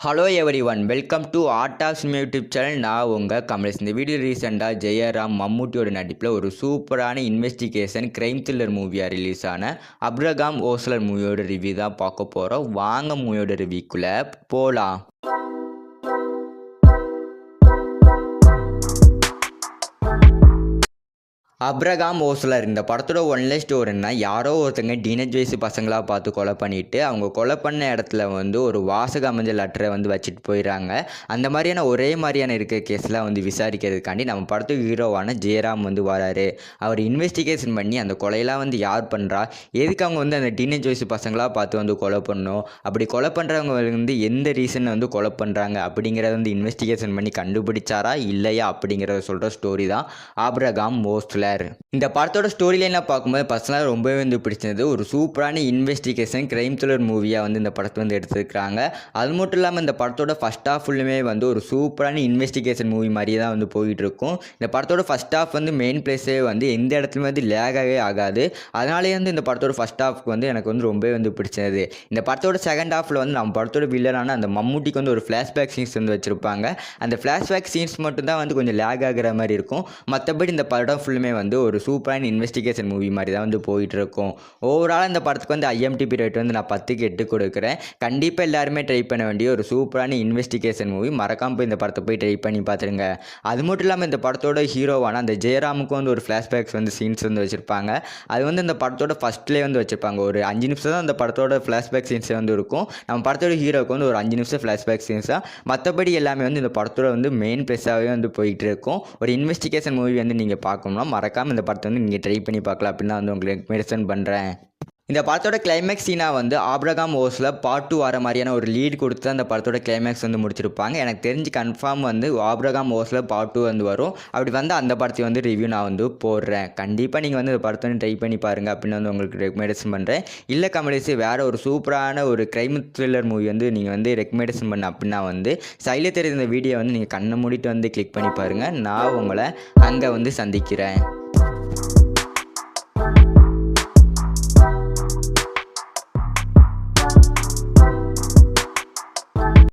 Hello everyone, welcome to art of cinema YouTube channel. நான் உங்கள் கமலேஷ். இந்த video ரீசெண்டாக ஜெயராம் மம்முட்டியோட நடிப்பில் ஒரு சூப்பரான இன்வெஸ்டிகேஷன் கிரைம் த்ரில்லர் மூவியாக ரிலீஸ் ஆன அப்ரகாம் ஓஸ்லர் மூவியோட ரிவ்யூ தான் பார்க்க போகிறோம். வாங்க மூவியோட ரிவ்யூக்குள்ளே போகலாம். அப்ரகாம் ஓஸ்லர் இந்த படத்தோட ஒன்லைன் ஸ்டோரின்னா, யாரோ ஒருத்தங்க டீனேஜ் வயசு பசங்களாக பார்த்து கொலை பண்ணிவிட்டு அவங்க கொலை பண்ண இடத்துல ஒரு வாசக அமைஞ்ச லெட்டரை வச்சுட்டு போயிடறாங்க. அந்த மாதிரியான ஒரே மாதிரியான இருக்க கேஸ்லாம் விசாரிக்கிறதுக்காண்டி நம்ம படத்துக்கு ஹீரோவான ஜெயராம் வராரு. அவர் இன்வெஸ்டிகேஷன் பண்ணி அந்த கொலையெல்லாம் யார் பண்ணுறா, எதுக்கு அவங்க அந்த டீனேஜ் வயசு பசங்களாக பார்த்து கொலை பண்ணணும், அப்படி கொலை பண்ணுறவங்க எந்த ரீசன் கொலை பண்ணுறாங்க அப்படிங்கிறத இன்வெஸ்டிகேஷன் பண்ணி கண்டுபிடிச்சாரா இல்லையா அப்படிங்கிறத சொல்கிற ஸ்டோரி தான் அப்ரகாம் ஓஸ்லர். இந்த படத்தோட ஸ்டோரி லைனாக பார்க்கும்போது பர்சனலாக ரொம்பவே பிடிச்சிருந்தது. ஒரு சூப்பரான இன்வெஸ்டிகேஷன் கிரைம் த்ரில்லர் மூவியாக இந்த படத்தை எடுத்துருக்காங்க. அது மட்டும் இல்லாமல் இந்த படத்தோட ஃபஸ்ட் ஹாஃப் ஃபுல்லுமே ஒரு சூப்பரான இன்வெஸ்டிகேஷன் மூவி மாதிரியே தான் போயிட்டு இருக்கும். இந்த படத்தோட ஃபஸ்ட் ஹாஃப் மெயின் பிளேஸே எந்த இடத்துலையுமே லேகாகவே ஆகாது. அதனாலேயே இந்த படத்தோட ஃபஸ்ட் ஹாஃப்க்கு எனக்கு ரொம்பவே பிடிச்சது. இந்த படத்தோட செகண்ட் ஹாஃபில் நம்ம படத்தோட வில்லனான அந்த மம்முட்டிக்கு ஒரு ஃப்ளாஷ்பேக் சீன்ஸ் வச்சுருப்பாங்க. அந்த ஃப்ளாஷ்பேக் சீன்ஸ் மட்டும் தான் கொஞ்சம் லேக் ஆகிற மாதிரி இருக்கும். மற்றபடி இந்த படம் ஃபுல்லுமே ஒரு சூப்பரான இன்வெஸ்டிகேஷன் மூவி மாதிரி தான் போயிட்டு இருக்கும். ஓவரால் இந்த படத்துக்கு ஐஎம்டிபி ரேட் நான் 10க்கு 8 கொடுக்குறேன். கண்டிப்பாக எல்லாருமே ட்ரை பண்ண வேண்டிய ஒரு சூப்பரான இன்வெஸ்டிகேஷன் மூவி. மறக்காமல் போய் இந்த படத்தை போய் ட்ரை பண்ணி பார்த்துருங்க. அது மட்டும் இல்லாமல் இந்த படத்தோட ஹீரோவான அந்த ஜெயராமுக்கு ஒரு ஃப்ளாஷ்பேக்ஸ் சீன்ஸ் வச்சுருப்பாங்க. அது இந்த படத்தோட ஃபஸ்ட்லேயே வச்சுருப்பாங்க. ஒரு 5 நிமிஷம் தான் அந்த படத்தோட ஃப்ளாஷ்பேக் சீன்ஸ் இருக்கும். நம்ம படத்தோட ஹீரோவுக்கு ஒரு 5 நிமிஷம் ஃப்ளாஷ்பேக் சீன்ஸ் தான். மற்றபடி எல்லாமே இந்த படத்தோட மெயின் ப்ளஸ்ஸாகவே போயிட்டு இருக்கும். ஒரு இன்வெஸ்டிகேஷன் மூவி நீங்கள் பார்க்கணும்னா மறக்காமல் இந்த படத்தை நீங்கள் ட்ரை பண்ணி பார்க்கலாம் அப்படின்னு தான் உங்களுக்கு மென்ஷன் பண்ணுறேன். இந்த படத்தோட கிளைமேக்ஸ் சீனாக ஆப்ரகாம் ஓஸ்லர் பார்ட் 2 வர மாதிரியான ஒரு லீட் கொடுத்து அந்த படத்தோட கிளைமேக்ஸ் முடிச்சிருப்பாங்க. எனக்கு தெரிஞ்சு கன்ஃபார்ம் ஆப்ரகாம் ஓஸ்லர் பார்ட் 2 வரும். அப்படி அந்த படத்தை ரிவ்யூ நான் போடுறேன். கண்டிப்பாக நீங்கள் இந்த படத்தை ட்ரை பண்ணி பாருங்கள் அப்படின்னு உங்களுக்கு ரெக்கமெண்டேஷன் பண்ணுறேன். இல்லை கமலேஷ், வேறு ஒரு சூப்பரான ஒரு கிரைம் த்ரில்லர் மூவி நீங்கள் ரெக்கமெண்டேஷன் பண்ண அப்படின்னா சைடில் தெரியுற இந்த வீடியோ நீங்கள் கண்ணை மூடிட்டு கிளிக் பண்ணி பாருங்கள். நான் உங்களை அங்கே சந்திக்கிறேன்.